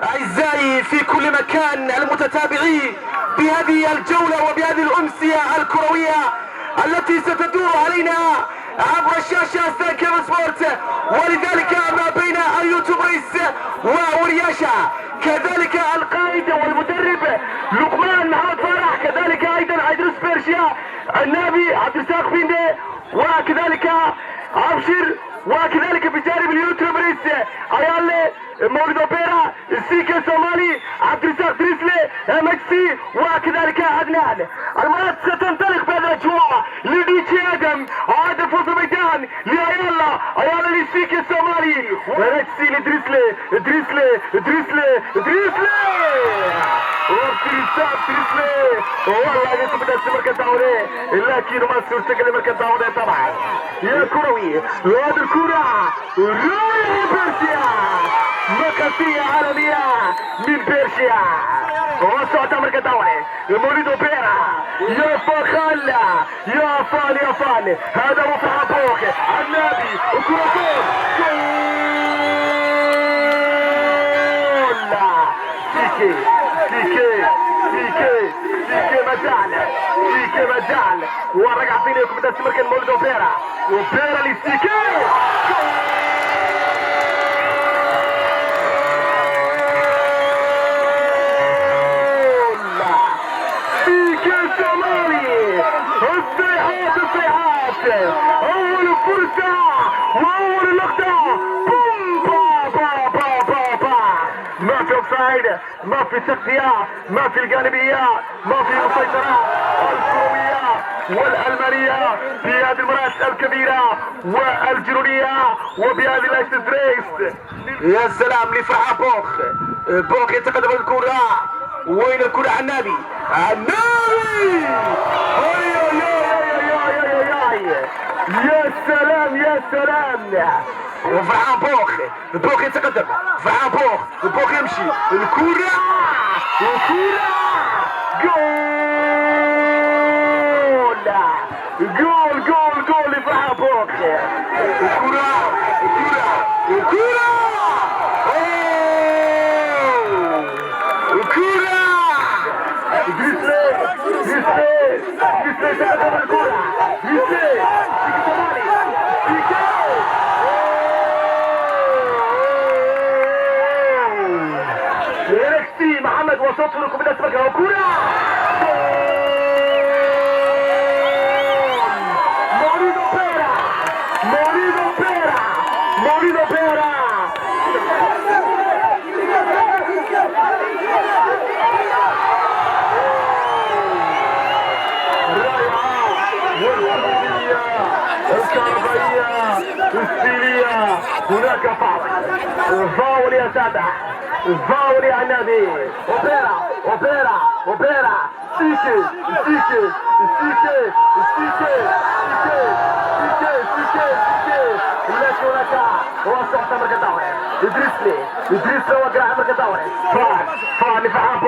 أعزائي في كل مكان المتتابعين بهذه الجولة وبهذه الأمسية الكروية التي ستدور علينا عبر الشاشة ستار سبورت، ولذلك ما بين اليوتيوبرز ورياشة، كذلك القائد والمدرب لقمان محمد فرح، كذلك أيضا عيدروس بيرشيا النبي عبد الرزاق بيندي، وكذلك أبشر، وكذلك بجانب اليوتيوبرز عيال مولد اوبيرا، السيكا الصومالي، عبد الرزاق دريسلي، مكسي، وكذلك عدنان. المباراة ستنطلق بهذا الاجواء لدي جي ادم، هذا فوز الميدان عيال السيكا الصومالي، ومكسي لدريسلي دريسلي والله انتم بدات مركز دوري، لكن ما سيرتقل مركز دوري طبعا يا كروي. وهذه الكرة رايح بيرشيا، مكاسية عالمية من بيرشيا، وصعد مركز دوري مولد اوبيرا. يا فخال يا فال هذا رفع بوك النبي، وكرة جول سيكي مجال ورجع فيني لكم ده مركز مولد اوبيرا للسيكي. الصيحات اول فرصة واول لقطة، ما في اوفسايد، ما في تغطية، ما في الجانبية، ما في مسيطرة الكروية والألمانية في هذه المباراة الكبيرة والجنونية وبهذه الاكستريس. يا سلام لفرحة بوخ يتقدم الكرة، وين الكرة على النبي يا سلام وفرحان بوخ يتقدم، فرحان بوخ يمشي، الكرة جول لفرحان بوخ. محمد وصلت لكم من اسمك وكرة مولد اوبيرا الكهربائية الستيلية. هناك فاول يا سادة، فاول يا النبي. اوبيرا سيكي لكن هناك وسط مركز دوري إدريسلي وقرع مركز دوري. فار لفرحان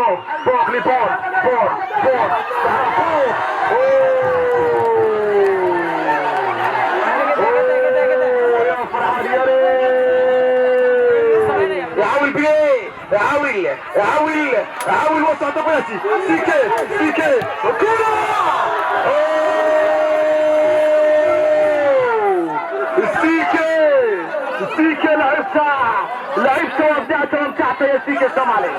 بوخ لبور يحاول وسط قياسي. سيكي الكرة سيكي لعبتها وابدعتها يا سيكي الصومالي.